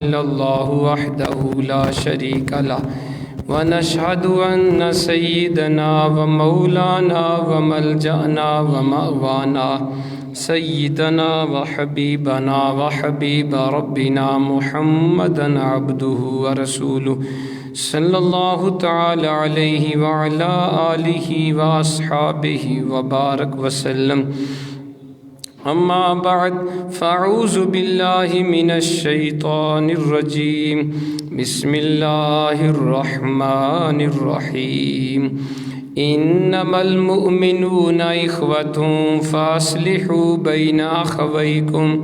اللہ وحدہ لا شریک لہ ونشہد ان سیدنا و مولانا و ملجأنا و مأوانا سیدنا و حبیبنا و حبیب ربنا محمدا عبدہ و رسولہ صلی اللہ تعالی علیہ وعلا آلہ و اصحابہ و بارک وسلم. اما بعد فاعوذ باللہ من الشیطان الرجیم بسم اللہ الرحمن الرحیم. انما المؤمنون اخوة فاصلحوا بین اخویکم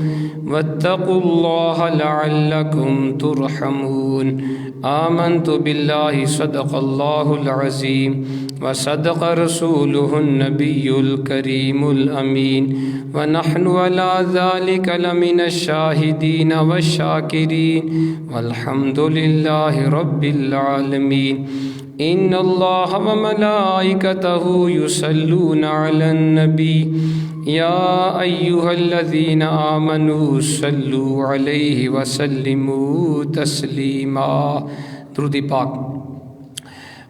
واتقوا اللہ لعلکم ترحمون. آمنت باللہ صدق اللہ العظیم وصدق رسولہ النبی الکریم الامین ونحن على ذلك لمن الشاہدین والشاکرین والحمد للہ رب العالمین. ان اللہ وملائکتہ یصلون علی النبی یا ایہا الذین آمنوا صلوا علیہ وسلموا تسلیما. درود پاک.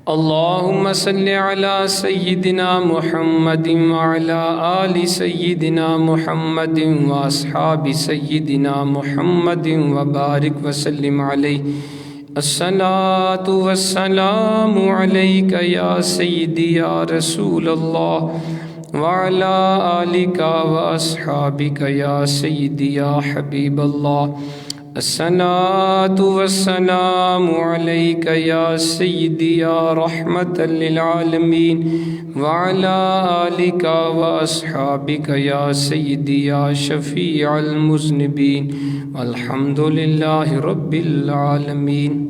اللہم صل علی سیدنا محمد وعلی آل سیدنا محمد واصحاب سیدنا محمد وبارک وسلم علیہ. الصلاۃ والسلام علیک یا سیدی یا رسول اللہ وعلی آلک واصحابک یا سیدی یا حبیب اللہ. الصلاۃ والسلام علیک یا سیدی یا رحمۃ للعالمین وعلی آلک واصحابک یا سیدی یا شفیع المذنبین والحمد للہ رب العالمین.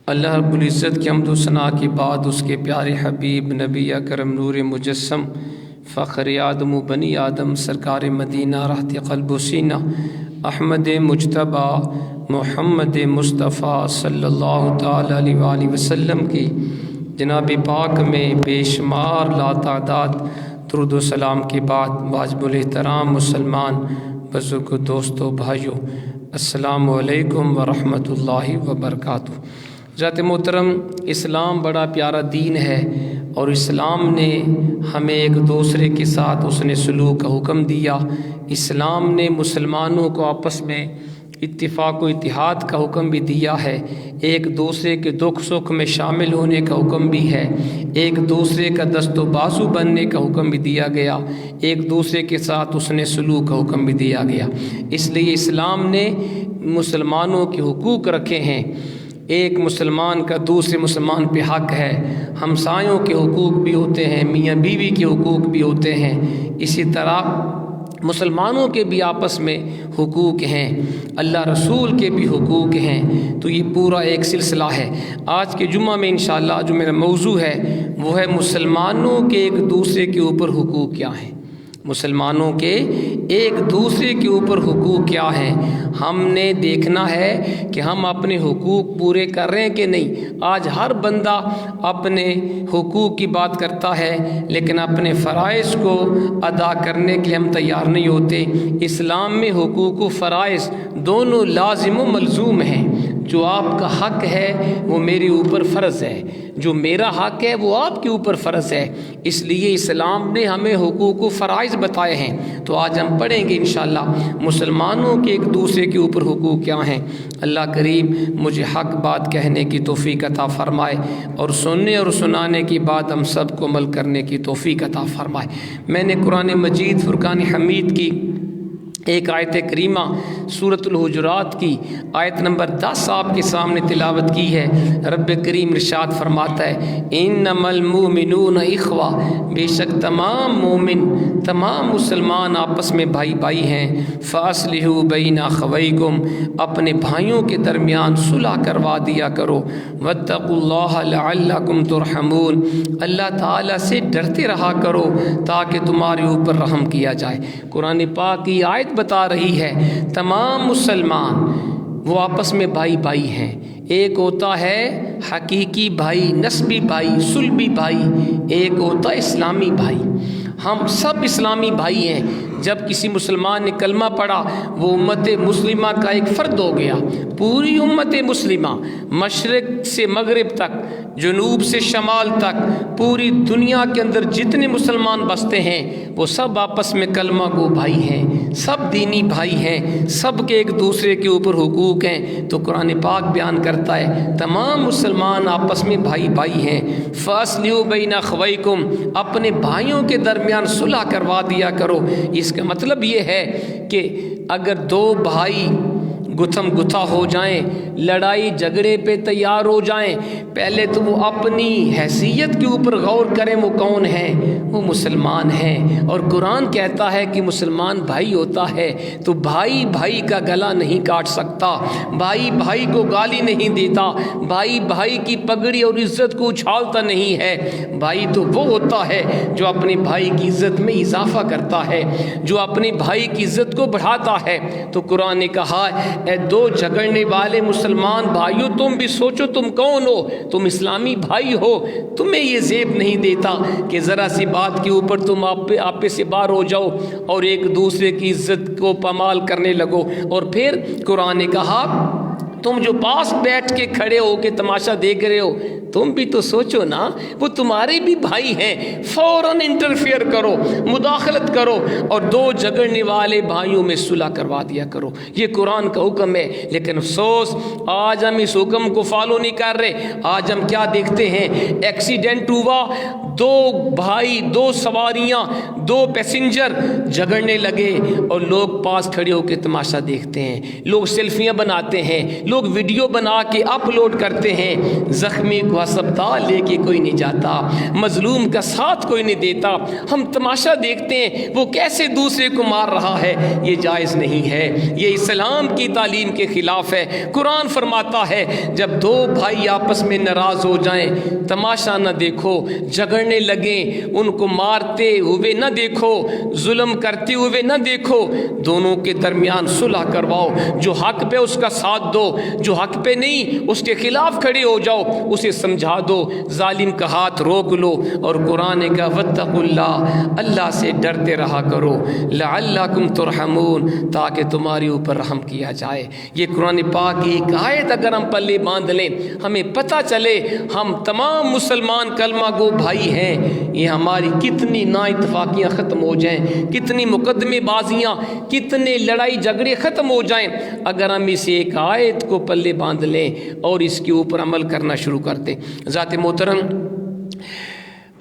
اللہ رب العزت کی حمد و ثنا کے بعد اس کے پیارے حبیب نبی اکرم نور مجسم فخر آدم و بنی آدم سرکار مدینہ رحت قلب و سینہ احمد مجتبیٰ محمد مصطفیٰ صلی اللہ تعالی علیہ وآلہ وسلم کی جناب پاک میں بے شمار لاتعداد درود و سلام کے بعد واجب الاحترام مسلمان بزرگ دوستو بھائیو السلام علیکم ورحمۃ اللہ وبرکاتہ. ذات محترم، اسلام بڑا پیارا دین ہے اور اسلام نے ہمیں ایک دوسرے کے ساتھ اس نے سلوک کا حکم دیا. اسلام نے مسلمانوں کو آپس میں اتفاق و اتحاد کا حکم بھی دیا ہے. ایک دوسرے کے دکھ سکھ میں شامل ہونے کا حکم بھی ہے. ایک دوسرے کا دست و بازو بننے کا حکم بھی دیا گیا. ایک دوسرے کے ساتھ اس نے سلوک کا حکم بھی دیا گیا. اس لیے اسلام نے مسلمانوں کے حقوق رکھے ہیں. ایک مسلمان کا دوسرے مسلمان پہ حق ہے. ہمسایوں کے حقوق بھی ہوتے ہیں، میاں بیوی کے حقوق بھی ہوتے ہیں. اسی طرح مسلمانوں کے بھی آپس میں حقوق ہیں، اللہ رسول کے بھی حقوق ہیں. تو یہ پورا ایک سلسلہ ہے. آج کے جمعہ میں انشاءاللہ جو میرا موضوع ہے وہ ہے مسلمانوں کے ایک دوسرے کے اوپر حقوق کیا ہیں. مسلمانوں کے ایک دوسرے کے اوپر حقوق کیا ہیں. ہم نے دیکھنا ہے کہ ہم اپنے حقوق پورے کر رہے ہیں کہ نہیں. آج ہر بندہ اپنے حقوق کی بات کرتا ہے لیکن اپنے فرائض کو ادا کرنے کے لیے ہم تیار نہیں ہوتے. اسلام میں حقوق و فرائض دونوں لازم و ملزوم ہیں. جو آپ کا حق ہے وہ میرے اوپر فرض ہے، جو میرا حق ہے وہ آپ کے اوپر فرض ہے. اس لیے اسلام نے ہمیں حقوق و فرائض بتائے ہیں. تو آج ہم پڑھیں گے انشاءاللہ مسلمانوں کے ایک دوسرے کے اوپر حقوق کیا ہیں. اللہ کریم مجھے حق بات کہنے کی توفیق عطا فرمائے اور سننے اور سنانے کی بات ہم سب کو عمل کرنے کی توفیق عطا فرمائے. میں نے قرآن مجید فرقان حمید کی ایک آیت کریمہ سورۃ الحجرات کی آیت نمبر 10 آپ کے سامنے تلاوت کی ہے. رب کریم ارشاد فرماتا ہے انما المؤمنون اخوہ، بے شک تمام مومن تمام مسلمان آپس میں بھائی بھائی ہیں. فاصلحوا بین اخویکم، اپنے بھائیوں کے درمیان صلح کروا دیا کرو. واتقوا اللہ لعلکم ترحمون، اللہ تعالیٰ سے ڈرتے رہا کرو تاکہ تمہارے اوپر رحم کیا جائے. قرآن پاک کی آیت بتا رہی ہے تمام مسلمان وہ آپس میں بھائی بھائی ہیں. ایک ہوتا ہے حقیقی بھائی، نسبی بھائی، صلبی بھائی، ایک ہوتا ہے اسلامی بھائی. ہم سب اسلامی بھائی ہیں. جب کسی مسلمان نے کلمہ پڑھا وہ امت مسلمہ کا ایک فرد ہو گیا. پوری امت مسلمہ مشرق سے مغرب تک، جنوب سے شمال تک، پوری دنیا کے اندر جتنے مسلمان بستے ہیں وہ سب آپس میں کلمہ گو بھائی ہیں، سب دینی بھائی ہیں، سب کے ایک دوسرے کے اوپر حقوق ہیں. تو قرآن پاک بیان کرتا ہے تمام مسلمان آپس میں بھائی بھائی ہیں. فَأَصْلِحُوا بَيْنَ أَخَوَيْكُمْ، اپنے بھائیوں کے درمیان صلح کروا دیا کرو. اس کا مطلب یہ ہے کہ اگر دو بھائی گتھم گتھا ہو جائیں، لڑائی جھگڑے پہ تیار ہو جائیں، پہلے تو وہ اپنی حیثیت کے اوپر غور کریں وہ کون ہیں، وہ مسلمان ہیں. اور قرآن کہتا ہے کہ مسلمان بھائی ہوتا ہے تو بھائی بھائی کا گلا نہیں کاٹ سکتا، بھائی بھائی کو گالی نہیں دیتا، بھائی بھائی کی پگڑی اور عزت کو اچھالتا نہیں ہے. بھائی تو وہ ہوتا ہے جو اپنے بھائی کی عزت میں اضافہ کرتا ہے، جو اپنے بھائی کی عزت کو بڑھاتا ہے. تو قرآن نے کہا اے دو جھگڑنے والے مسلمان بھائیو، تم بھی سوچو تم کون ہو، تم اسلامی بھائی ہو. تمہیں یہ زیب نہیں دیتا کہ ذرا سی بات کے اوپر تم آپے سے باہر ہو جاؤ اور ایک دوسرے کی عزت کو پامال کرنے لگو. اور پھر قرآن نے کہا تم جو پاس بیٹھ کے کھڑے ہو کے تماشا دیکھ رہے ہو، تم بھی تو سوچو نا، وہ تمہارے بھی بھائی ہیں. فوراً انٹرفیئر کرو، مداخلت کرو اور دو جھگڑنے والے بھائیوں میں صلح کروا دیا کرو. یہ قرآن کا حکم ہے. لیکن افسوس آج ہم اس حکم کو فالو نہیں کر رہے. آج ہم کیا دیکھتے ہیں، ایکسیڈنٹ ہوا، دو بھائی، دو سواریاں، دو پیسنجر جھگڑنے لگے اور لوگ پاس کھڑے ہو کے تماشا دیکھتے ہیں. لوگ سیلفیاں بناتے ہیں، لوگ ویڈیو بنا کے اپلوڈ کرتے ہیں. زخمی کو ہسپتال لے کے کوئی نہیں جاتا، مظلوم کا ساتھ کوئی نہیں دیتا. ہم تماشا دیکھتے ہیں وہ کیسے دوسرے کو مار رہا ہے. یہ جائز نہیں ہے، یہ اسلام کی تعلیم کے خلاف ہے. قرآن فرماتا ہے جب دو بھائی آپس میں ناراض ہو جائیں، تماشا نہ دیکھو، جھگڑنے لگیں، ان کو مارتے ہوئے نہ دیکھو، ظلم کرتے ہوئے نہ دیکھو، دونوں کے درمیان صلح کرواؤ. جو حق پہ اس کا ساتھ دو، جو حق پہ نہیں اس کے خلاف کھڑے ہو جاؤ، اسے سمجھا دو، ظالم کا ہاتھ روک لو. اور قرآن کا واتقوا اللہ، اللہ سے ڈرتے رہا کرو، لعلکم ترحمون، تاکہ تمہارے اوپر رحم کیا جائے. یہ قرآن پاک کی ایک آیت اگر ہم پلے باندھ لیں، ہمیں پتہ چلے ہم تمام مسلمان کلمہ گو بھائی ہیں. یہ ہماری کتنی نا اتفاقیاں ختم ہو جائیں، کتنی مقدمے بازیاں، کتنے لڑائی جھگڑے ختم ہو جائیں اگر ہم اس ایک آیت کو پلے باندھ لیں اور اس کے اوپر عمل کرنا شروع کر دیں. ذات محترم،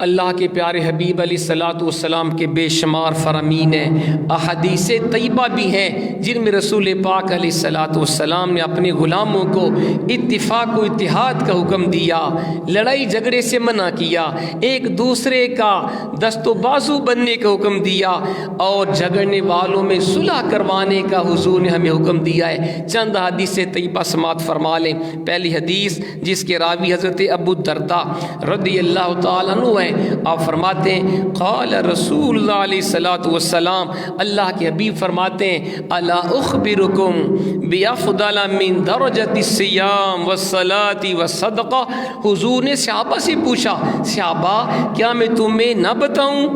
اللہ کے پیارے حبیب علیہ الصلاۃ والسلام کے بے شمار فرامین ہیں، احادیث طیبہ بھی ہیں جن میں رسول پاک علیہ الصلاۃ والسلام نے اپنے غلاموں کو اتفاق و اتحاد کا حکم دیا، لڑائی جھگڑے سے منع کیا، ایک دوسرے کا دست و بازو بننے کا حکم دیا اور جھگڑنے والوں میں صلح کروانے کا حضور نے ہمیں حکم دیا ہے. چند حدیث طیبہ سماعت فرما لیں. پہلی حدیث جس کے راوی حضرت ابو الدرداء رضی اللہ تعالیٰ عنہ ہیں، آپ فرماتے ہیں قال رسول اللہ علیہ الصلوۃ والسلام، اللہ کے حبیب فرماتے ہیں الا اخبرکم بافضل من درجۃ الصیام والصلاۃ والصدقہ. حضور نے صحابہ سے پوچھا، صحابہ کیا میں تمہیں نہ بتاؤں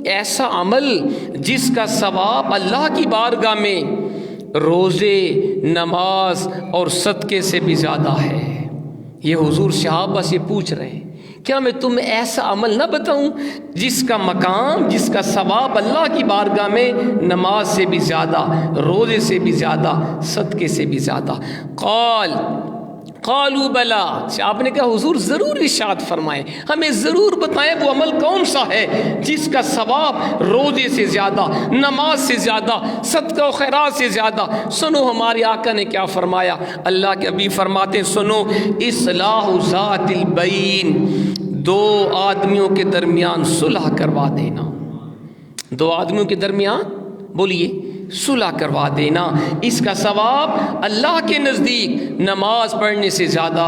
ایسا عمل جس کا ثواب اللہ کی بارگاہ میں روزے، نماز اور صدقے سے بھی زیادہ ہے. یہ حضور صحابہ سے پوچھ رہے ہیں کیا میں تمہیں ایسا عمل نہ بتاؤں جس کا مقام، جس کا ثواب اللہ کی بارگاہ میں نماز سے بھی زیادہ، روزے سے بھی زیادہ، صدقے سے بھی زیادہ. قالوا بلا، آپ نے کہا حضور ضرور ارشاد فرمائیں، ہمیں ضرور بتائیں وہ عمل کون سا ہے جس کا ثواب روزے سے زیادہ، نماز سے زیادہ، صدقہ و خیرات سے زیادہ. سنو ہمارے آقا نے کیا فرمایا. اللہ کے حبیب فرماتے ہیں سنو، اصلاح ذات البین، دو آدمیوں کے درمیان صلح کروا دینا. دو آدمیوں کے درمیان، بولیے صلح کروا دینا، اس کا ثواب اللہ کے نزدیک نماز پڑھنے سے زیادہ،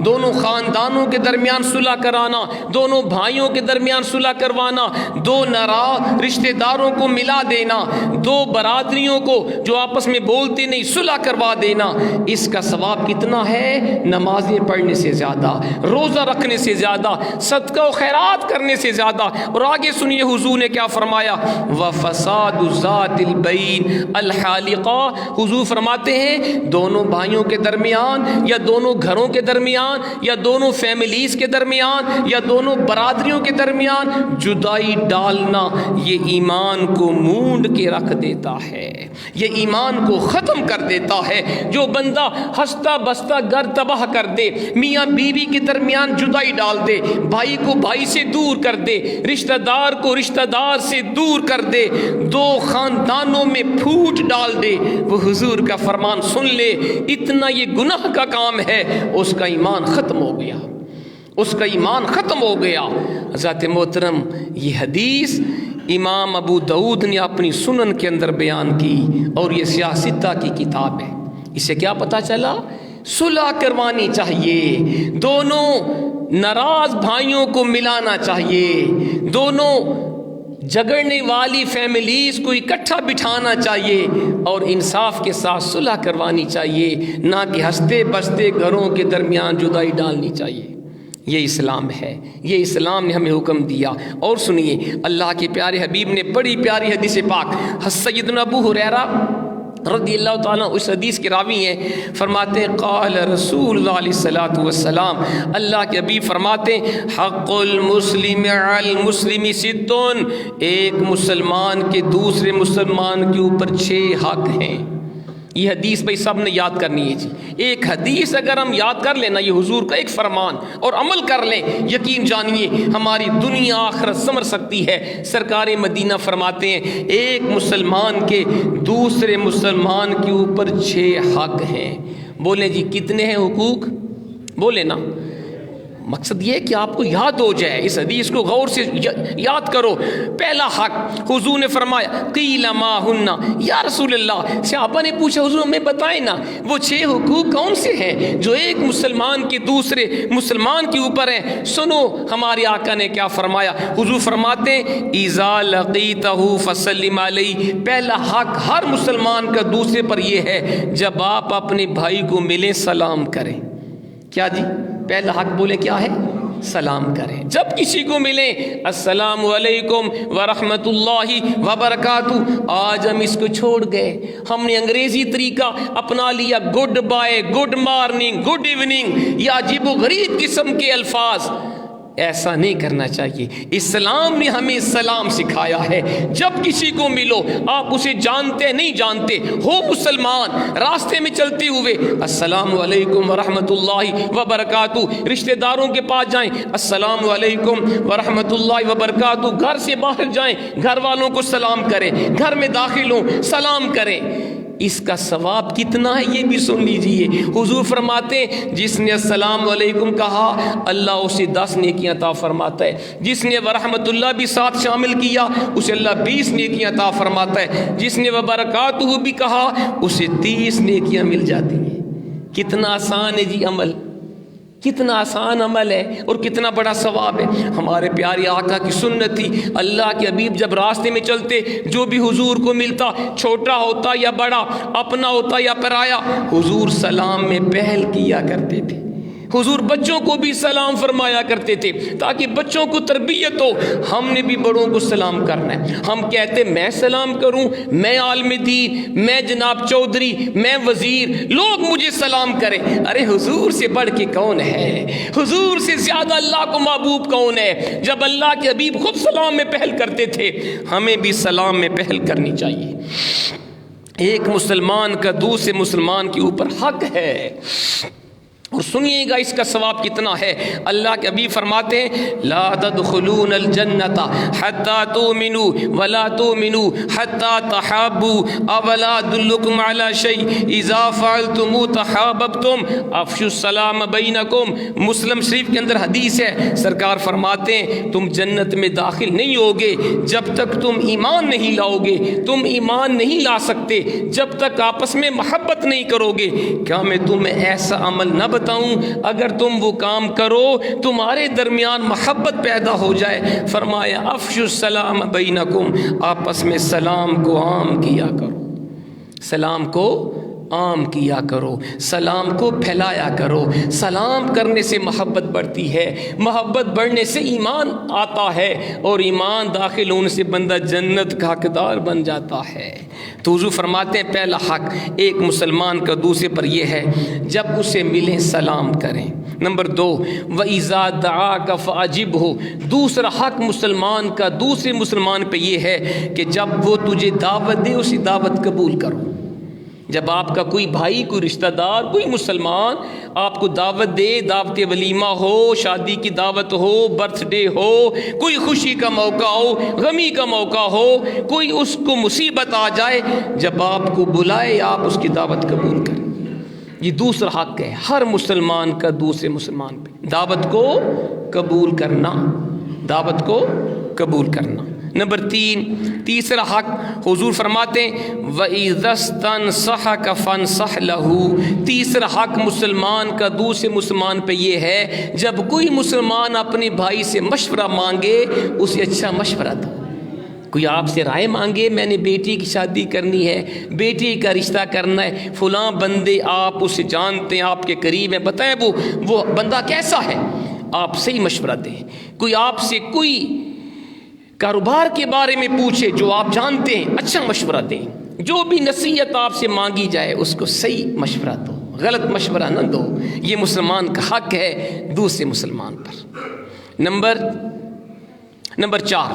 دونوں خاندانوں کے درمیان صلح کرانا، دونوں بھائیوں کے درمیان صلح کروانا، دو ناراض رشتہ داروں کو ملا دینا، دو برادریوں کو جو آپس میں بولتے نہیں صلح کروا دینا، اس کا ثواب کتنا ہے؟ نمازیں پڑھنے سے زیادہ، روزہ رکھنے سے زیادہ، صدقہ و خیرات کرنے سے زیادہ۔ اور آگے سنیے حضور نے کیا فرمایا، وَفَسَادُ ذَاتِ الْبَيْنِ الْحَالِقَةِ، حضور فرماتے ہیں دونوں بھائیوں کے درمیان یا دونوں گھروں کے درمیان یا دونوں فیملیز کے درمیان یا دونوں برادریوں کے درمیان جدائی ڈالنا یہ ایمان کو مونڈ کے رکھ دیتا ہے، یہ ایمان کو ختم کر دیتا ہے۔ جو بندہ ہنستا بستا گھر تباہ کر دے، میاں بیوی کے درمیان جدائی ڈال دے، بھائی کو بھائی سے دور کر دے، رشتہ دار کو رشتہ دار سے دور کر دے، دو خاندانوں میں پھوٹ ڈال دے، وہ حضور کا فرمان سن لے، اتنا یہ گناہ کا کام ہے، اس کا ایمان ختم ہو گیا، اس کا ایمان ختم ہو گیا۔ حضرت محترم، یہ حدیث امام ابو داؤد نے اپنی سنن کے اندر بیان کی، اور یہ سیاستہ کی کتاب ہے۔ اسے کیا پتہ چلا؟ صلح کروانی چاہیے، دونوں ناراض بھائیوں کو ملانا چاہیے، دونوں جھگڑنے والی فیملیز کو اکٹھا بٹھانا چاہیے، اور انصاف کے ساتھ صلح کروانی چاہیے، نہ کہ ہنستے بستے گھروں کے درمیان جدائی ڈالنی چاہیے۔ یہ اسلام ہے، یہ اسلام نے ہمیں حکم دیا۔ اور سنیے، اللہ کے پیارے حبیب نے بڑی پیاری حدیث پاک، سیدنا ابو ہریرہ رضی اللہ تعالیٰ اس حدیث کے راوی ہیں، فرماتے ہیں قال رسول اللہ علیہ الصلوۃ والسلام، اللہ کے حبیب فرماتے ہیں حق المسلم علی المسلم ست، ایک مسلمان کے دوسرے مسلمان کے اوپر 6 حق ہیں۔ یہ حدیث بھائی سب نے یاد کرنی ہے جی، ایک حدیث اگر ہم یاد کر لینا، یہ حضور کا ایک فرمان، اور عمل کر لیں، یقین جانیے ہماری دنیا آخرت سنور سکتی ہے۔ سرکار مدینہ فرماتے ہیں ایک مسلمان کے دوسرے مسلمان کے اوپر 6 حق ہیں۔ بولیں جی کتنے ہیں حقوق؟ بولیں نا، مقصد یہ کہ آپ کو یاد ہو جائے، اس حدیث کو غور سے یاد کرو۔ پہلا حق حضور نے فرمایا قیل ما ہن، یا رسول اللہ، صحابہ نے پوچھا حضور ہمیں بتائیں نا وہ 6 حقوق کون سے ہیں جو ایک مسلمان کے دوسرے مسلمان کے اوپر ہیں؟ سنو ہمارے آقا نے کیا فرمایا۔ حضور فرماتے ہیں اذا لقیتہ فسلم علیہ، پہلا حق ہر مسلمان کا دوسرے پر یہ ہے جب آپ اپنے بھائی کو ملیں سلام کریں۔ کیا جی؟ پہلا حق بولے کیا ہے؟ سلام کریں۔ جب کسی کو ملیں السلام علیکم ورحمۃ اللہ وبرکاتہ۔ آج ہم اس کو چھوڑ گئے، ہم نے انگریزی طریقہ اپنا لیا، goodbye, good morning, good evening, یا عجیب و غریب قسم کے الفاظ۔ ایسا نہیں کرنا چاہیے۔ اسلام نے ہمیں سلام سکھایا ہے، جب کسی کو ملو، آپ اسے جانتے نہیں جانتے ہو مسلمان، راستے میں چلتے ہوئے السلام علیکم ورحمۃ اللہ وبرکاتہ، رشتہ داروں کے پاس جائیں السلام علیکم ورحمۃ اللہ وبرکاتہ، گھر سے باہر جائیں گھر والوں کو سلام کریں، گھر میں داخل ہوں سلام کریں۔ اس کا ثواب کتنا ہے یہ بھی سن لیجئے۔ حضور فرماتے ہیں جس نے السلام علیکم کہا اللہ اسے 10 نیکیاں عطا فرماتا ہے، جس نے ورحمۃ اللہ بھی ساتھ شامل کیا اسے اللہ 20 نیکیاں عطا فرماتا ہے، جس نے وبرکاتہ بھی کہا اسے 30 نیکیاں مل جاتی ہیں۔ کتنا آسان ہے جی عمل، کتنا آسان عمل ہے اور کتنا بڑا ثواب ہے۔ ہمارے پیارے آقا کی سنت تھی، اللہ کے حبیب جب راستے میں چلتے جو بھی حضور کو ملتا، چھوٹا ہوتا یا بڑا، اپنا ہوتا یا پرایا، حضور سلام میں پہل کیا کرتے تھے۔ حضور بچوں کو بھی سلام فرمایا کرتے تھے تاکہ بچوں کو تربیت ہو، ہم نے بھی بڑوں کو سلام کرنا ہے۔ ہم کہتے میں سلام کروں، میں عالم دین، میں جناب چودھری، میں وزیر، لوگ مجھے سلام کریں۔ ارے حضور سے بڑھ کے کون ہے؟ حضور سے زیادہ اللہ کو محبوب کون ہے؟ جب اللہ کے حبیب خود سلام میں پہل کرتے تھے، ہمیں بھی سلام میں پہل کرنی چاہیے۔ ایک مسلمان کا دوسرے مسلمان کے اوپر حق ہے، اور سنیے گا اس کا ثواب کتنا ہے۔ اللہ کے حبیب فرماتے ہیں لا تدخلون الجنۃ حتی تؤمنوا ولا تؤمنوا حتی تحابوا اولا ادلکم علی شیء اذا فعلتموه تحاببتم افشوا السلام بینکم۔ مسلم شریف کے اندر حدیث ہے، سرکار فرماتے ہیں تم جنت میں داخل نہیں ہوگے جب تک تم ایمان نہیں لاؤ گے، تم ایمان نہیں لا سکتے جب تک آپس میں محبت نہیں کرو گے۔ کیا میں تمہیں ایسا عمل نہ بتاؤں اگر تم وہ کام کرو تمہارے درمیان محبت پیدا ہو جائے؟ فرمایا افشوا السلام بینکم، آپس میں سلام کو عام کیا کرو، سلام کو عام کیا کرو، سلام کو پھیلایا کرو۔ سلام کرنے سے محبت بڑھتی ہے، محبت بڑھنے سے ایمان آتا ہے، اور ایمان داخل ہونے سے بندہ جنت کا حقدار بن جاتا ہے۔ تو حضور فرماتے ہیں پہلا حق ایک مسلمان کا دوسرے پر یہ ہے جب اسے ملیں سلام کریں۔ نمبر 2 وَإِذَا دَعَاكَ فَأَجِبْهُ، دوسرا حق مسلمان کا دوسرے مسلمان پہ یہ ہے کہ جب وہ تجھے دعوت دے اسی دعوت قبول کرو۔ جب آپ کا کوئی بھائی، کوئی رشتہ دار، کوئی مسلمان آپ کو دعوت دے، دعوت ولیمہ ہو، شادی کی دعوت ہو، برتھ ڈے ہو، کوئی خوشی کا موقع ہو، غمی کا موقع ہو، کوئی اس کو مصیبت آ جائے، جب آپ کو بلائے آپ اس کی دعوت قبول کریں۔ یہ دوسرا حق ہے ہر مسلمان کا دوسرے مسلمان پہ، دعوت کو قبول کرنا، دعوت کو قبول کرنا۔ نمبر 3 تیسرا حق حضور فرماتے ہیں وَإِذَا اسْتَنصَحَكَ فَانصَحْ لَهُ، تیسرا حق مسلمان کا دوسرے مسلمان پہ یہ ہے جب کوئی مسلمان اپنے بھائی سے مشورہ مانگے اسے اچھا مشورہ دو۔ کوئی آپ سے رائے مانگے میں نے بیٹی کی شادی کرنی ہے، بیٹی کا رشتہ کرنا ہے، فلاں بندے آپ اسے جانتے ہیں، آپ کے قریب ہیں، بتائیں وہ بندہ کیسا ہے، آپ صحیح مشورہ دیں۔ کوئی آپ سے کوئی کاروبار کے بارے میں پوچھے جو آپ جانتے ہیں، اچھا مشورہ دیں۔ جو بھی نصیحت آپ سے مانگی جائے اس کو صحیح مشورہ دو، غلط مشورہ نہ دو۔ یہ مسلمان کا حق ہے دوسرے مسلمان پر۔ نمبر 4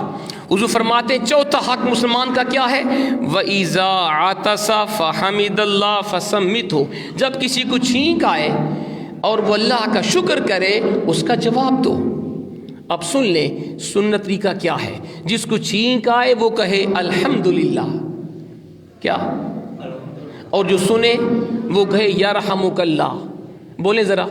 حضور فرماتے ہیں چوتھا حق مسلمان کا کیا ہے وَإِذَا عَطَسَ فَحَمِدَ اللَّهَ فَسَمِّتْهُ، جب کسی کو چھینک آئے اور وہ اللہ کا شکر کرے اس کا جواب دو۔ اب سن لیں سنت طریقہ کیا ہے، جس کو چھینک آئے وہ کہے الحمدللہ، کیا، اور جو سنے وہ کہے یرحمک اللہ، بولیں ذرا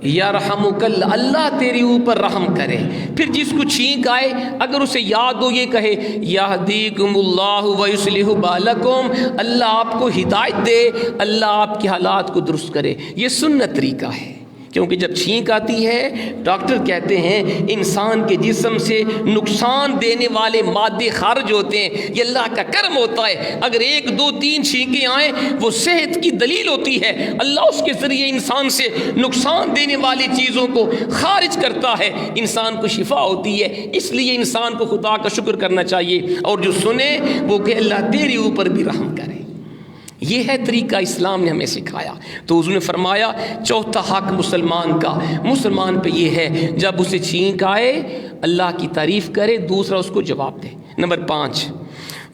یرحمک اللہ، اللہ تیری اوپر رحم کرے۔ پھر جس کو چھینک آئے اگر اسے یاد ہو یہ کہے یہدیکم اللہ ویصلح بالکم، اللہ آپ کو ہدایت دے، اللہ آپ کے حالات کو درست کرے۔ یہ سنت طریقہ ہے، کیونکہ جب چھینک آتی ہے ڈاکٹر کہتے ہیں انسان کے جسم سے نقصان دینے والے مادے خارج ہوتے ہیں، یہ اللہ کا کرم ہوتا ہے۔ اگر 1 2 3 چھینکیں آئیں وہ صحت کی دلیل ہوتی ہے، اللہ اس کے ذریعے انسان سے نقصان دینے والی چیزوں کو خارج کرتا ہے، انسان کو شفا ہوتی ہے۔ اس لیے انسان کو خدا کا شکر کرنا چاہیے، اور جو سنے وہ کہ اللہ تیرے اوپر بھی رحم کرے۔ یہ ہے طریقہ اسلام نے ہمیں سکھایا۔ تو حضور نے فرمایا چوتھا حق مسلمان پہ یہ ہے جب اسے چھینک آئے اللہ کی تعریف کرے، دوسرا اس کو جواب دے۔ نمبر 5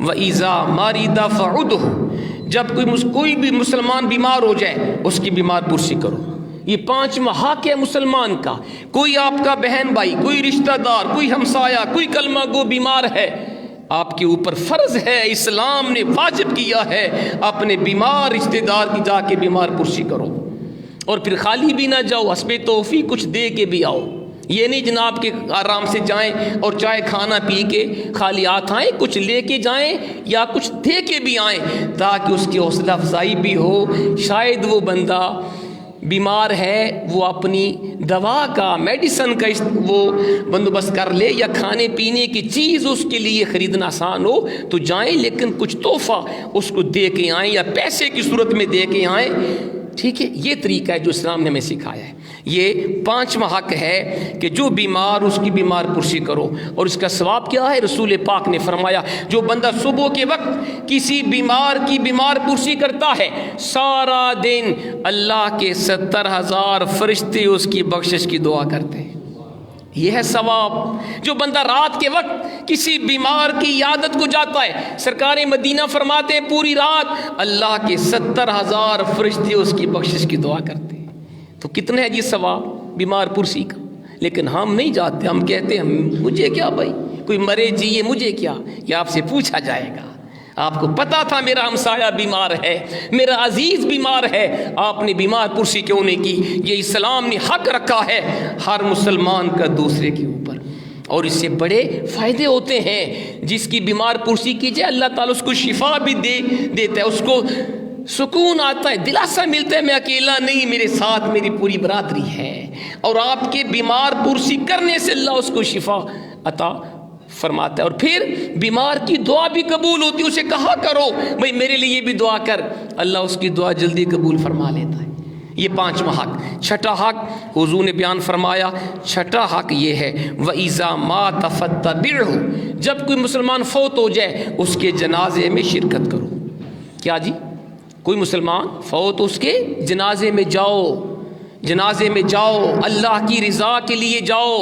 وَإِذَا مَرِضَ فَعُدْهُ، جب کوئی بھی مسلمان بیمار ہو جائے اس کی بیمار پرسی کرو۔ یہ 5واں حق ہے مسلمان کا۔ کوئی آپ کا بہن بھائی، کوئی رشتہ دار، کوئی ہمسایہ، کوئی کلمہ گو بیمار ہے، آپ کے اوپر فرض ہے، اسلام نے واجب کیا ہے اپنے بیمار رشتہ دار کی جا کے بیمار پرسی کرو، اور پھر خالی بھی نہ جاؤ، حسب توفیق کچھ دے کے بھی آؤ۔ یہ نہیں جناب کہ آرام سے جائیں اور چائے کھانا پی کے خالی ہاتھ آئیں، کچھ لے کے جائیں یا کچھ دے کے بھی آئیں تاکہ اس کی حوصلہ افزائی بھی ہو۔ شاید وہ بندہ بیمار ہے، وہ اپنی دوا کا، میڈیسن کا وہ بندوبست کر لے، یا کھانے پینے کی چیز اس کے لیے خریدنا آسان ہو تو جائیں، لیکن کچھ تحفہ اس کو دے کے آئیں یا پیسے کی صورت میں دے کے آئیں۔ ٹھیک ہے، یہ طریقہ ہے جو اسلام نے ہمیں سکھایا ہے۔ یہ 5واں حق ہے کہ جو بیمار اس کی بیمار پرسی کرو، اور اس کا ثواب کیا ہے؟ رسول پاک نے فرمایا جو بندہ صبح کے وقت کسی بیمار کی بیمار پرسی کرتا ہے سارا دن اللہ کے 70,000 فرشتے اس کی بخشش کی دعا کرتے ہیں۔ یہ ہے ثواب۔ جو بندہ رات کے وقت کسی بیمار کی عیادت کو جاتا ہے، سرکار مدینہ فرماتے ہیں پوری رات اللہ کے 70,000 فرشتے اس کی بخشش کی دعا کرتے ہیں۔ تو کتنا ہے جی ثواب بیمار پرسی کا، لیکن ہم نہیں جاتے، ہم کہتے ہیں مجھے کیا بھائی، کوئی مرے جیے مجھے کیا، یہ آپ سے پوچھا جائے گا۔ آپ کو پتا تھا میرا ہمسایہ بیمار ہے، میرا عزیز بیمار ہے، آپ نے بیمار پرسی کیوں نہیں کی؟ یہ اسلام نے حق رکھا ہے ہر مسلمان کا دوسرے کے اوپر، اور اس سے بڑے فائدے ہوتے ہیں۔ جس کی بیمار پرسی کی جائے اللہ تعالیٰ اس کو شفا بھی دیتا ہے، اس کو سکون آتا ہے، دلاسا ملتا ہے میں اکیلا نہیں، میرے ساتھ میری پوری برادری ہے۔ اور آپ کے بیمار پرسی کرنے سے اللہ اس کو شفا عطا فرماتا ہے، اور پھر بیمار کی دعا بھی قبول ہوتی ہے۔ اسے کہا کرو بھئی میرے لیے بھی دعا کر، اللہ اس کی دعا جلدی قبول فرما لیتا ہے۔ یہ پانچواں حق۔ چھٹا حق حضور نے بیان فرمایا، چھٹا حق یہ ہے وَإِذَا مَاتَ فَاتَّبِعْهُ، جب کوئی مسلمان فوت ہو جائے اس کے جنازے میں شرکت کرو۔ کیا جی؟ کوئی مسلمان فوت اس کے جنازے میں جاؤ، جنازے میں جاؤ، اللہ کی رضا کے لیے جاؤ،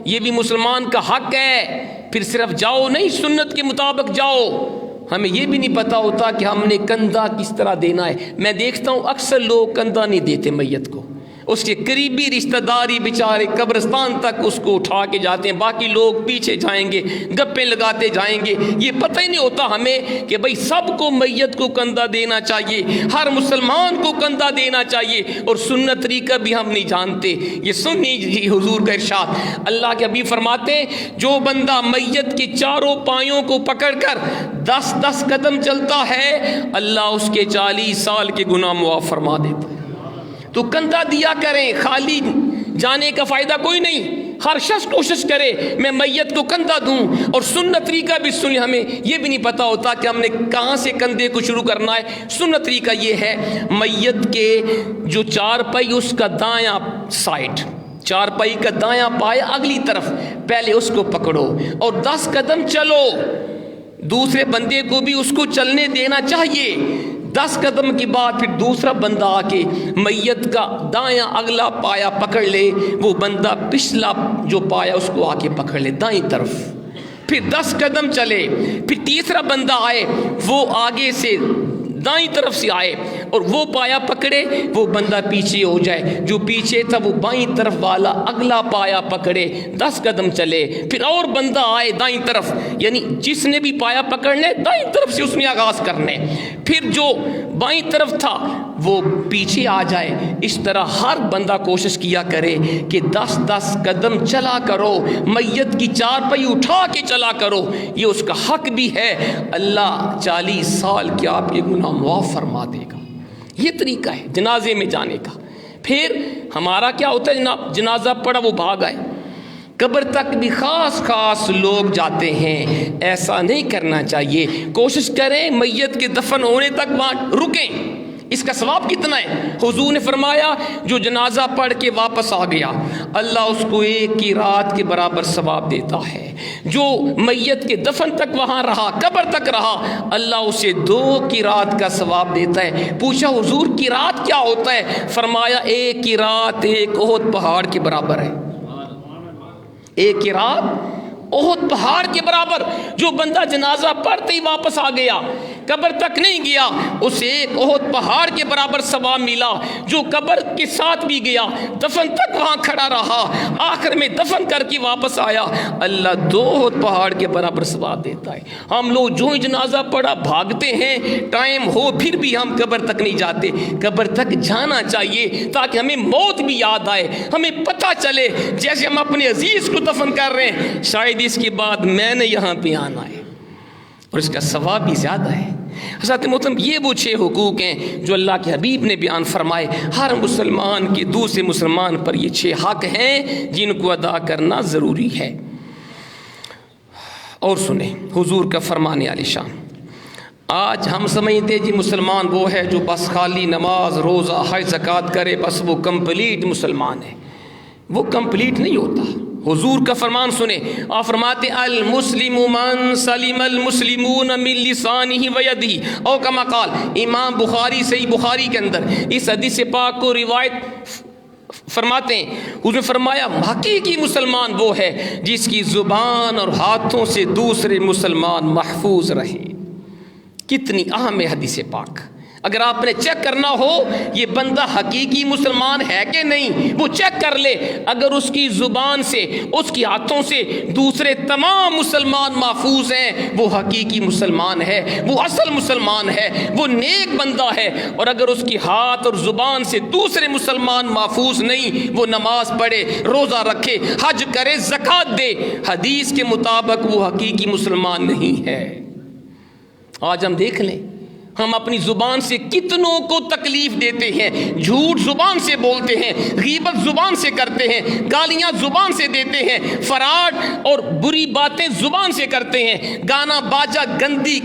یہ بھی مسلمان کا حق ہے۔ پھر صرف جاؤ نہیں، سنت کے مطابق جاؤ۔ ہمیں یہ بھی نہیں پتا ہوتا کہ ہم نے کندھا کس طرح دینا ہے۔ میں دیکھتا ہوں اکثر لوگ کندھا نہیں دیتے میت کو، اس کے قریبی رشتہ داری بیچارے قبرستان تک اس کو اٹھا کے جاتے ہیں، باقی لوگ پیچھے جائیں گے، گپیں لگاتے جائیں گے۔ یہ پتہ ہی نہیں ہوتا ہمیں کہ بھئی سب کو میت کو کندھا دینا چاہیے، ہر مسلمان کو کندھا دینا چاہیے، اور سنت طریقہ بھی ہم نہیں جانتے۔ یہ سنی جی حضور کا ارشاد، اللہ کے حبیب فرماتے ہیں جو بندہ میت کے چاروں پایوں کو پکڑ کر 10 قدم چلتا ہے اللہ اس کے 40 سال کے گناہ معاف فرما دیتا ہے۔ تو کندھا دیا کریں، خالی جانے کا فائدہ کوئی نہیں۔ ہر شخص کوشش کرے میں میت کو کندھا دوں، اور سنت طریقہ بھی سنیں۔ ہمیں یہ بھی نہیں پتا ہوتا کہ ہم نے کہاں سے کندھے کو شروع کرنا ہے۔ سنت طریقہ یہ ہے میت کے جو چارپائی اس کا دایاں سائڈ، چارپائی کا دایاں پایا اگلی طرف، پہلے اس کو پکڑو اور 10 قدم چلو۔ دوسرے بندے کو بھی اس کو چلنے دینا چاہیے۔ 10 قدم کے بعد پھر دوسرا بندہ آ کے میت کا دایاں اگلا پایا پکڑ لے، وہ بندہ پچھلا جو پایا اس کو آ کے پکڑ لے دائیں طرف، پھر 10 قدم چلے، پھر تیسرا بندہ آئے وہ آگے سے دائیں طرف سے آئے اور وہ پایا پکڑے، وہ بندہ پیچھے ہو جائے، جو پیچھے تھا وہ بائیں طرف والا اگلا پایا پکڑے، 10 قدم چلے، پھر اور بندہ آئے دائیں طرف، یعنی جس نے بھی پایا پکڑنے دائیں طرف سے اس نے آغاز کرنے، پھر جو بائیں طرف تھا وہ پیچھے آ جائے۔ اس طرح ہر بندہ کوشش کیا کرے کہ 10 قدم چلا کرو، میت کی چارپائی اٹھا کے چلا کرو، یہ اس کا حق بھی ہے۔ اللہ 40 سال کے آپ کے گناہ معاف فرما دے گا۔ یہ طریقہ ہے جنازے میں جانے کا۔ پھر ہمارا کیا ہوتا ہے جناب، جنازہ پڑا وہ بھاگ آئے، قبر تک بھی خاص لوگ جاتے ہیں، ایسا نہیں کرنا چاہیے۔ کوشش کریں میت کے دفن ہونے تک وہاں رکیں۔ اس کا ثواب کتنا ہے؟ حضور نے فرمایا جو جنازہ پڑھ کے واپس آ گیا اللہ اس کو 1 کی رات کے برابر ثواب دیتا ہے۔ جو میت کے دفن تک وہاں رہا، قبر تک رہا، اللہ اسے 2 کی رات کا ثواب دیتا ہے۔ پوچھا حضور کی رات کیا ہوتا ہے؟ فرمایا 1 کی رات 1 احد پہاڑ کے برابر ہے۔ 1 کی رات احد پہاڑ کے برابر۔ جو بندہ جنازہ پڑھتے ہی واپس آ گیا، قبر تک نہیں گیا، اسے 1 احد پہاڑ کے برابر ثواب ملا۔ جو قبر کے ساتھ بھی گیا، دفن تک وہاں کھڑا رہا، آخر میں دفن کر کے واپس آیا، اللہ 2 احد پہاڑ کے برابر ثواب دیتا ہے۔ ہم لوگ جو ہی جنازہ پڑھا بھاگتے ہیں، ٹائم ہو پھر بھی ہم قبر تک نہیں جاتے۔ قبر تک جانا چاہیے تاکہ ہمیں موت بھی یاد آئے، ہمیں پتہ چلے جیسے ہم اپنے عزیز کو دفن کر رہے ہیں، شاید اس کے بعد میں نے یہاں پہ آنا ہے، اور اس کا ثواب بھی زیادہ ہے۔ حضرت محترم یہ وہ 6 حقوق ہیں جو اللہ کے حبیب نے بیان فرمائے۔ ہر مسلمان کے دوسرے مسلمان پر یہ 6 حق ہیں جن کو ادا کرنا ضروری ہے۔ اور سنیں حضور کا فرمان عالی شان۔ آج ہم سمجھتے جی مسلمان وہ ہے جو بس خالی نماز روزہ حج زکوٰۃ کرے بس وہ کمپلیٹ مسلمان ہے۔ وہ کمپلیٹ نہیں ہوتا۔ حضور کا فرمان سنیں، آپ فرماتے المسلم من سلم المسلمون من لسانہ و یدہ، او کما قال، امام بخاری صحیح بخاری کے اندر اس حدیث پاک کو روایت فرماتے ہیں۔ حضور نے فرمایا حقیقی مسلمان وہ ہے جس کی زبان اور ہاتھوں سے دوسرے مسلمان محفوظ رہے۔ کتنی اہم ہے حدیث پاک۔ اگر آپ نے چیک کرنا ہو یہ بندہ حقیقی مسلمان ہے کہ نہیں، وہ چیک کر لے. اگر اس کی زبان سے، اس کی ہاتھوں سے دوسرے تمام مسلمان محفوظ ہیں، وہ حقیقی مسلمان ہے، وہ اصل مسلمان ہے، وہ نیک بندہ ہے. اور اگر اس کی ہاتھ اور زبان سے دوسرے مسلمان محفوظ نہیں، وہ نماز پڑھے، روزہ رکھے، حج کرے، زکوٰۃ دے، حدیث کے مطابق وہ حقیقی مسلمان نہیں ہے. آج ہم دیکھ لیں ہم اپنی زبان سے کتنوں کو تکلیف دیتے ہیں، جھوٹ زبان سے بولتے ہیں، غیبت زبان سے کرتے ہیں، گالیاں زبان سے دیتے ہیں، فراڈ اور بری باتیں زبان سے کرتے ہیں، گانا باجا گندی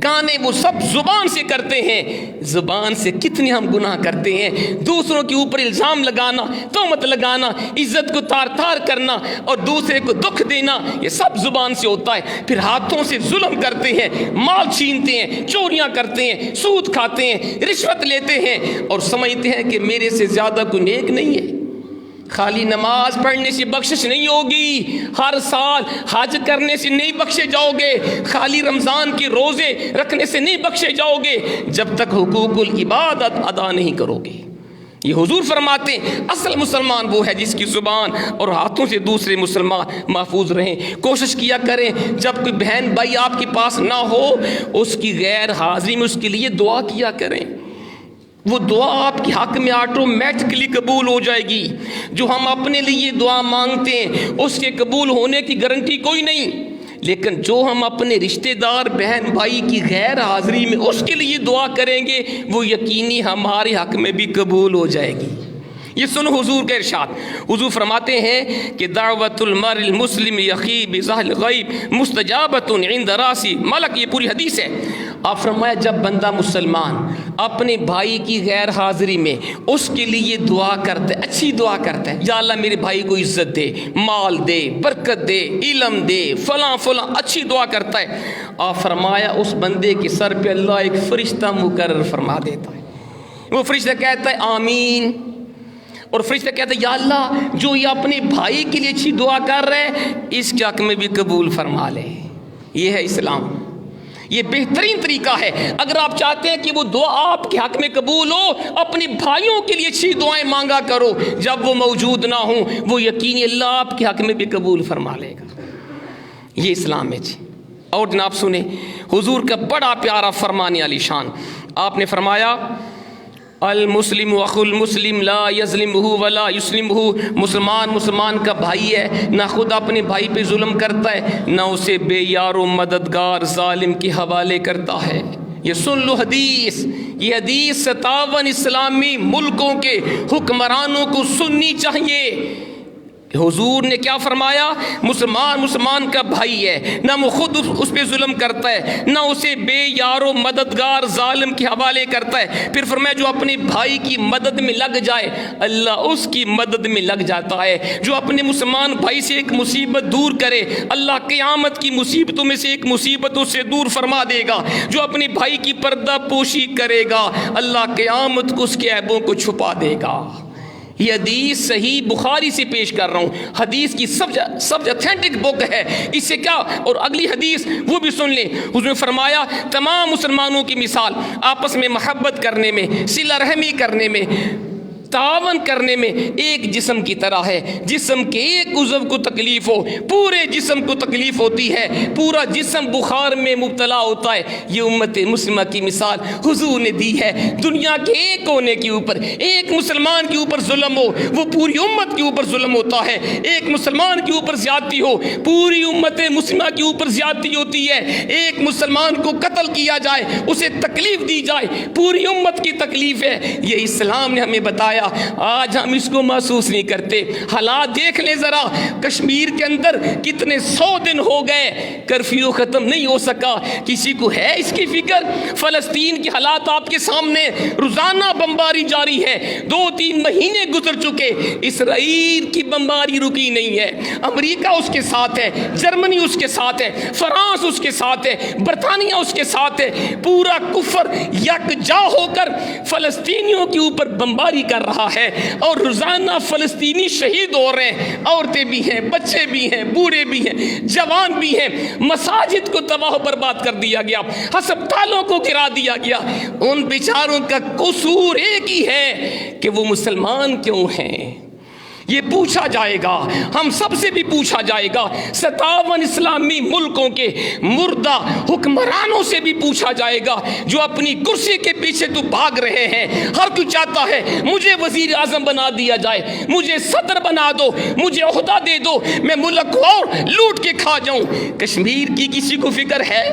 گانے وہ سب زبان سے کرتے ہیں. زبان سے کتنے ہم گناہ کرتے ہیں. دوسروں کے اوپر الزام لگانا، تہمت لگانا، عزت کو تار تار کرنا اور دوسرے کو دکھ دینا، یہ سب زبان سے ہوتا ہے. پھر ہاتھوں سے ظلم کرتے ہیں، مال چھینتے ہیں، چوریاں کرتے ہیں، سود کھاتے ہیں، رشوت لیتے ہیں اور سمجھتے ہیں کہ میرے سے زیادہ کوئی نیک نہیں ہے. خالی نماز پڑھنے سے بخشش نہیں ہوگی، ہر سال حج کرنے سے نہیں بخشے جاؤ گے، خالی رمضان کے روزے رکھنے سے نہیں بخشے جاؤ گے جب تک حقوق العبادت ادا نہیں کرو گے. یہ حضور فرماتے ہیں اصل مسلمان وہ ہے جس کی زبان اور ہاتھوں سے دوسرے مسلمان محفوظ رہیں. کوشش کیا کریں جب کوئی بہن بھائی آپ کے پاس نہ ہو، اس کی غیر حاضری میں اس کے لیے دعا کیا کریں. وہ دعا آپ کے حق میں آٹومیٹکلی قبول ہو جائے گی. جو ہم اپنے لیے دعا مانگتے ہیں اس کے قبول ہونے کی گارنٹی کوئی نہیں، لیکن جو ہم اپنے رشتہ دار بہن بھائی کی غیر حاضری میں اس کے لیے دعا کریں گے وہ یقینی ہمارے حق میں بھی قبول ہو جائے گی. یہ سنو حضور کا ارشاد. حضور فرماتے ہیں کہ دعوت المرء المسلم یخی بظاہر الغیب مستجابۃ عند راسی ملک. یہ پوری حدیث ہے. آپ فرمایا جب بندہ مسلمان اپنے بھائی کی غیر حاضری میں اس کے لیے دعا کرتا ہے، اچھی دعا کرتا ہے، یا اللہ میرے بھائی کو عزت دے، مال دے، برکت دے، علم دے، فلاں فلاں، اچھی دعا کرتا ہے. آپ فرمایا اس بندے کے سر پہ اللہ ایک فرشتہ مقرر فرما دیتا ہے. وہ فرشتہ کہتا ہے آمین، اور فرشتہ کہتا ہے یا اللہ جو یہ اپنے بھائی کے لیے اچھی دعا کر رہے ہیں اس کے حق میں بھی قبول فرما لے. یہ ہے اسلام. یہ بہترین طریقہ ہے. اگر آپ چاہتے ہیں کہ وہ دعا آپ کے حق میں قبول ہو، اپنے بھائیوں کے لیے اچھی دعائیں مانگا کرو. جب وہ موجود نہ ہوں وہ یقینی اللہ آپ کے حق میں بھی قبول فرما لے گا. یہ اسلام ہے جی. اور جناب سنیں حضور کا بڑا پیارا فرمانے علی شان. آپ نے فرمایا المسلم اخو المسلم لا یظلمہ ولا یسلمہ. مسلمان کا بھائی ہے، نہ خود اپنے بھائی پہ ظلم کرتا ہے، نہ اسے بے یار و مددگار ظالم کے حوالے کرتا ہے. یہ سن لو حدیث. یہ حدیث 57 اسلامی ملکوں کے حکمرانوں کو سننی چاہیے. حضور نے کیا فرمایا؟ مسلمان کا بھائی ہے، نہ وہ خود اس پہ ظلم کرتا ہے، نہ اسے بے یار و مددگار ظالم کے حوالے کرتا ہے. پھر فرمایا جو اپنے بھائی کی مدد میں لگ جائے اللہ اس کی مدد میں لگ جاتا ہے. جو اپنے مسلمان بھائی سے ایک مصیبت دور کرے اللہ قیامت کی مصیبتوں میں سے ایک مصیبت اس سے دور فرما دے گا. جو اپنے بھائی کی پردہ پوشی کرے گا اللہ قیامت کو اس کے عیبوں کو چھپا دے گا. یہ حدیث صحیح بخاری سے پیش کر رہا ہوں. حدیث کی سب اتھینٹک بک ہے. اس سے کیا، اور اگلی حدیث وہ بھی سن لیں. حضور نے فرمایا تمام مسلمانوں کی مثال آپس میں محبت کرنے میں، صلہ رحمی کرنے میں، تعاون کرنے میں ایک جسم کی طرح ہے. جسم کے ایک عضو کو تکلیف ہو پورے جسم کو تکلیف ہوتی ہے، پورا جسم بخار میں مبتلا ہوتا ہے. یہ امت مسلمہ کی مثال حضور نے دی ہے. دنیا کے ایک کونے کے اوپر ایک مسلمان کے اوپر ظلم ہو وہ پوری امت کے اوپر ظلم ہوتا ہے. ایک مسلمان کے اوپر زیادتی ہو پوری امت مسلمہ کے اوپر زیادتی ہوتی ہے. ایک مسلمان کو قتل کیا جائے، اسے تکلیف دی جائے، پوری امت کی تکلیف ہے. یہ اسلام نے ہمیں بتایا. آج ہم اس کو محسوس نہیں کرتے. حالات دیکھ لیں ذرا، کشمیر کے اندر کتنے 100 دن ہو گئے کرفیو ختم نہیں ہو سکا. کسی کو ہے اس کی فکر؟ فلسطین کے حالات آپ کے سامنے، روزانہ بمبار بمباری جاری ہے، 2-3 مہینے گزر چکے، اسرائیل کی بمباری رکی نہیں ہے۔ امریکہ اس کے ساتھ ہے، جرمنی اس کے ساتھ ہے، فرانس اس کے ساتھ ہے، برطانیہ اس کے ساتھ ہے، پورا کفر یکجا ہو کر فلسطینیوں کے اوپر بمباری کر رہا ہے، اور روزانہ فلسطینی شہید ہو رہے ہیں، عورتیں بھی ہیں، بچے بھی ہیں، بوڑھے بھی ہیں، جوان بھی ہیں۔ مساجد کو تباہ و برباد کر دیا گیا، ہسپتالوں کو گرا دیا گیا۔ ان بیچاروں کا قصور ایک ہی ہے کہ وہ مسلمان کیوں ہیں؟ یہ پوچھا جائے گا، ہم سب سے بھی پوچھا جائے گا، 57 اسلامی ملکوں کے مردہ حکمرانوں سے بھی پوچھا جائے گا، جو اپنی کرسی کے پیچھے تو بھاگ رہے ہیں۔ ہر کوئی چاہتا ہے مجھے وزیر اعظم بنا دیا جائے، مجھے صدر بنا دو، مجھے عہدہ دے دو، میں ملک کو اور لوٹ کے کھا جاؤں۔ کشمیر کی کسی کو فکر ہے؟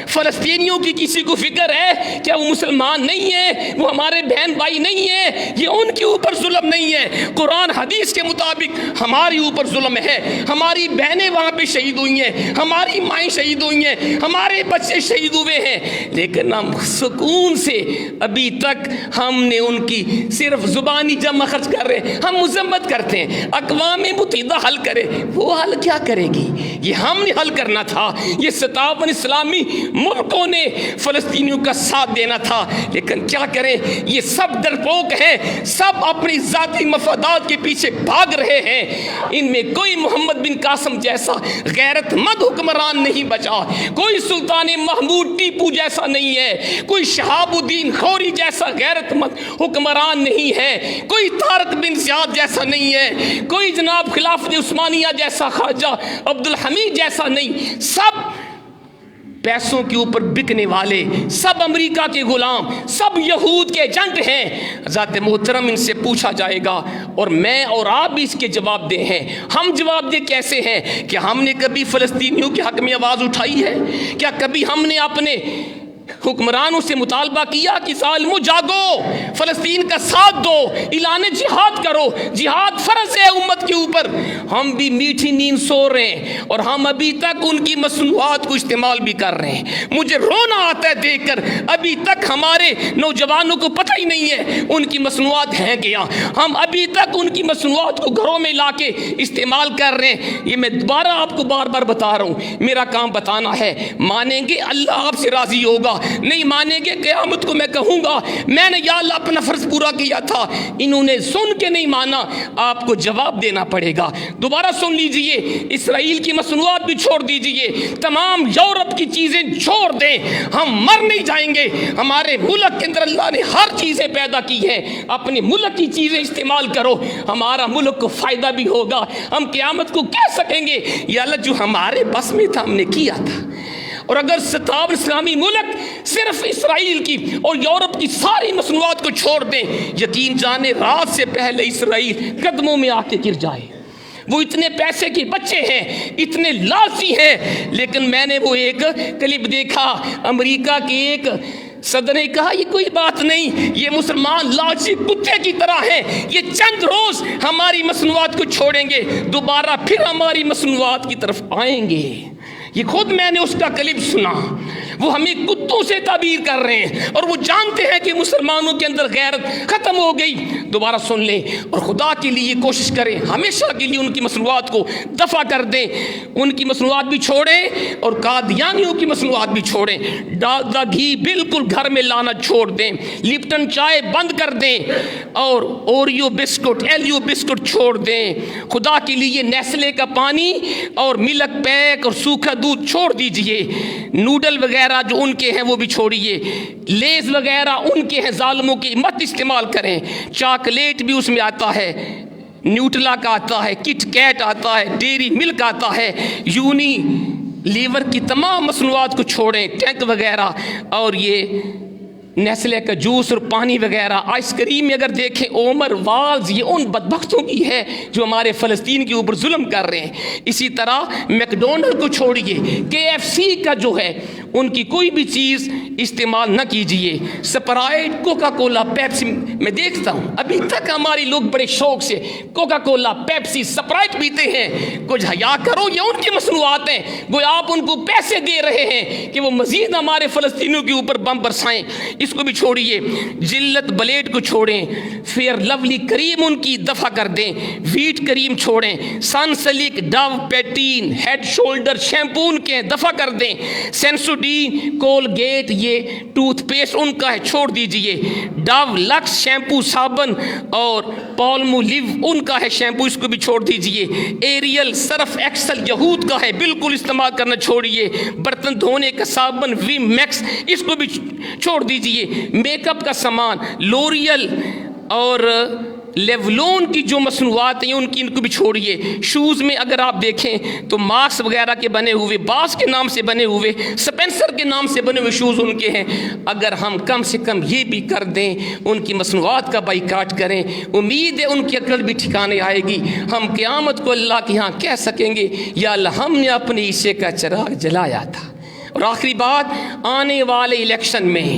فلسطینیوں کی کسی کو فکر ہے؟ کیا وہ مسلمان نہیں ہیں؟ وہ ہمارے بہن بھائی نہیں ہیں؟ یہ ان کے اوپر ظلم نہیں ہے؟ قرآن حدیث کے مطابق ہماری اوپر ظلم ہے، ہماری بہنیں وہاں پہ شہید ہوئی ہیں، ہماری مائیں شہید ہوئی ہیں، ہمارے بچے شہید ہوئے ہیں، لیکن ہم سکون سے ابھی تک ہم نے ان کی صرف زبانی جمع خرچ کر رہے ہیں، ہم مذمت کرتے ہیں۔ اقوام متحدہ حل کرے، وہ حل کیا کرے گی؟ یہ ہم نے حل کرنا تھا، یہ 57 اسلامی ملکوں نے فلسطینیوں کا ساتھ دینا تھا، لیکن کیا کریں، یہ سب ڈرپوک ہیں، سب اپنی ذاتی مفادات کے پیچھے بھاگ رہے ہیں۔ ان میں کوئی محمد بن قاسم جیسا غیرت مند حکمران نہیں بچا، کوئی سلطان محمود ٹیپو جیسا نہیں ہے، کوئی شہاب الدین غوری جیسا غیرت مند حکمران نہیں ہے، کوئی طارق بن زیاد جیسا نہیں ہے، کوئی جناب خلافت عثمانیہ جیسا خواجہ عبدالحمید جیسا نہیں۔ سب پیسوں کے اوپر بکنے والے، سب امریکہ کے غلام، سب یہود کے ایجنٹ ہیں۔ ذات محترم ان سے پوچھا جائے گا، اور میں اور آپ بھی اس کے جواب دہ ہیں۔ ہم جواب دہ کیسے ہیں؟ کہ ہم نے کبھی فلسطینیوں کے حق میں آواز اٹھائی ہے؟ کیا کبھی ہم نے اپنے حکمرانوں سے مطالبہ کیا کہ ظالموں جاگو، فلسطین کا ساتھ دو، اعلان جہاد کرو، جہاد فرض ہے امت کے اوپر؟ ہم بھی میٹھی نیند سو رہے ہیں، اور ہم ابھی تک ان کی مصنوعات کو استعمال بھی کر رہے ہیں۔ مجھے رونا آتا ہے دیکھ کر، ابھی تک ہمارے نوجوانوں کو پتہ ہی نہیں ہے ان کی مصنوعات ہیں کیا۔ ہم ابھی تک ان کی مصنوعات کو گھروں میں لا کے استعمال کر رہے ہیں۔ یہ میں دوبارہ آپ کو بار بار بتا رہا ہوں، میرا کام بتانا ہے۔ مانیں گے اللہ آپ سے راضی ہوگا، نہیں مانیں گے قیامت کو میں کہوں گا میں نے یا اللہ اپنا فرض پورا کیا تھا۔ انہوں نے سن کے نہیں مانا، آپ کو جواب دینا پڑے گا۔ دوبارہ سن لیجئے، اسرائیل کی مصنوعات بھی چھوڑ دیجئے، تمام یورپ کی چیزیں چھوڑ دیں، ہم مر نہیں جائیں گے۔ ہمارے ملک کے اندر اللہ نے ہر چیزیں پیدا کی ہیں، اپنے ملک کی چیزیں استعمال کرو، ہمارا ملک کو فائدہ بھی ہوگا۔ ہم قیامت کو کہہ سکیں گے یا اللہ جو ہمارے بس میں تھا ہم نے کیا تھا۔ اور اگر 57 اسلامی ملک صرف اسرائیل کی اور یورپ کی ساری مصنوعات کو چھوڑ دیں، یقین جانے رات سے پہلے اسرائیل قدموں میں آ کے گر جائے۔ وہ اتنے پیسے کے بچے ہیں، اتنے لالچی ہیں، لیکن میں نے وہ ایک کلپ دیکھا، امریکہ کے ایک صدر نے کہا یہ کوئی بات نہیں، یہ مسلمان لالچی کتے کی طرح ہیں، یہ چند روز ہماری مصنوعات کو چھوڑیں گے، دوبارہ پھر ہماری مصنوعات کی طرف آئیں گے۔ یہ خود میں نے اس کا کلپ سنا، وہ ہمیں کتوں سے تعبیر کر رہے ہیں، اور وہ جانتے ہیں کہ مسلمانوں کے اندر غیرت ختم ہو گئی۔ دوبارہ سن لیں اور خدا کے لیے کوشش کریں، ہمیشہ کے لیے ان کی مصنوعات کو دفع کر دیں، ان کی مصنوعات بھی چھوڑیں اور قادیانیوں کی مصنوعات بھی چھوڑیں۔ ڈالڈا گھی بالکل گھر میں لانا چھوڑ دیں، لپٹن چائے بند کر دیں، اور اوریو بسکٹ، ایلیو بسکٹ چھوڑ دیں۔ خدا کے لیے نیسلے کا پانی اور ملک پیک اور سوکھا دودھ چھوڑ دیجئے، نوڈل وغیرہ جو ان کے ہیں وہ بھی چھوڑیے، لیز وغیرہ ان کے ہیں ظالموں کی مت استعمال کریں۔ چاکلیٹ بھی اس میں آتا ہے، نیوٹلا کا آتا ہے، کٹ کیٹ آتا ہے، ڈیری ملک آتا ہے، یونی لیور کی تمام مصنوعات کو چھوڑیں، ٹینک وغیرہ اور یہ نیسلے کا جوس اور پانی وغیرہ۔ آئس کریم میں اگر دیکھیں اومر والز، یہ ان بدبختوں کی ہے جو ہمارے فلسطین کے اوپر ظلم کر رہے ہیں۔ اسی طرح میکڈونلڈ کو چھوڑیے، KFC کا جو ہے ان کی کوئی بھی چیز استعمال نہ کیجیے. سپرائٹ، کوکا کولا، پیپسی، میں دیکھتا ہوں ابھی تک ہماری لوگ بڑے شوق سے کوکا کولا، پیپسی، سپرائٹ پیتے ہیں. کچھ حیا کرو، یہ ان کی مصنوعات ہیں، گویا آپ ان کو پیسے دے رہے ہیں کہ وہ مزید ہمارے فلسطینیوں کے اوپر بم برسائیں. اس کو بھی چھوڑیے. جلت بلیڈ کو چھوڑیں، فیئر لولی کریم ان کی دفع کر دیں، ویٹ کریم چھوڑیں، Sunsilk, Dove, Pantene, head shoulder shampoo ان کے دفع کر دیں. سینسوڈین، کولگیٹ، یہ ٹوتھ پیسٹ ان کا ہے، چھوڑ دیجئے. ڈو، لکس شیمپو، صابن اور پالمولیو ان کا ہے شیمپو، اس کو بھی چھوڑ دیجئے. ایریل، سرف ایکسل یہود کا ہے، بالکل استعمال کرنا چھوڑیے. برتن دھونے کا صابن وی میکس، اس کو بھی چھوڑ دیجئے. میک اپ کا سامان لوریل اور لیولون کی جو مصنوعات ہیں ان کو بھی چھوڑیے. شوز میں اگر آپ دیکھیں تو مارکس وغیرہ کے بنے ہوئے، باس کے نام سے بنے ہوئے، سپینسر کے نام سے بنے ہوئے شوز ان کے ہیں. اگر ہم کم سے کم یہ بھی کر دیں، ان کی مصنوعات کا بائیکاٹ کریں، امید ہے ان کی عقل بھی ٹھکانے آئے گی. ہم قیامت کو اللہ کے ہاں کہہ سکیں گے یا اللہ ہم نے اپنے عیسے کا چراغ جلایا تھا. اور آخری بات، آنے والے الیکشن میں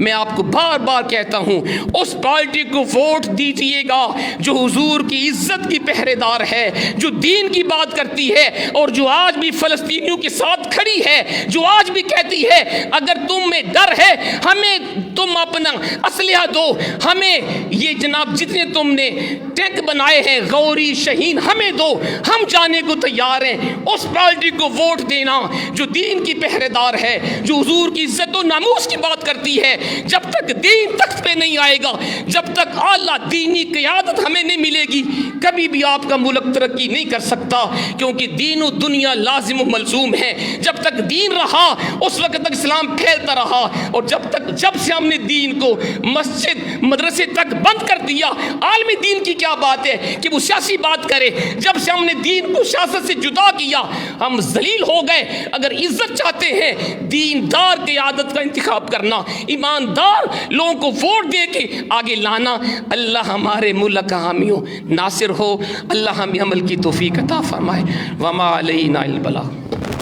میں آپ کو بار بار کہتا ہوں، اس پارٹی کو ووٹ دیجیے گا جو حضور کی عزت کی پہرے دار ہے، جو دین کی بات کرتی ہے اور جو آج بھی فلسطینیوں کے ساتھ کھڑی ہے، جو آج بھی کہتی ہے اگر تم میں ڈر ہے ہمیں تم اپنا اسلحہ دو، ہمیں یہ جناب جتنے تم نے ٹینک بنائے ہیں غوری شہین ہمیں دو، ہم جانے کو تیار ہیں. اس پارٹی کو ووٹ دینا جو دین کی پہرے دار ہے، جو حضور کی عزت و ناموس کی بات کرتی ہے. جب تک دین تخت پہ نہیں آئے گا، جب تک اعلیٰ دینی قیادت ہمیں نہیں ملے گی، کبھی بھی آپ کا ملک ترقی نہیں کر سکتا. کیونکہ دین و دنیا لازم و ملزوم ہے. جب تک دین رہا اس وقت تک اسلام پھیلتا رہا، اور جب سے ہم نے دین کو مسجد مدرسے تک بند کر دیا، عالمی دین کی کیا بات ہے کہ وہ سیاسی بات کرے. جب سے ہم نے دین کو سیاست سے جدا کیا ہم ذلیل ہو گئے. اگر عزت چاہتے ہیں دیندار قیادت کا انتخاب کرنا، ایماندار لوگوں کو ووٹ دے کے آگے لانا. اللہ ہمارے ملک کا حامی و ناصر ہو. اللہ ہمیں عمل کی توفیق عطا فرمائے. وما علینا الا البلاغ.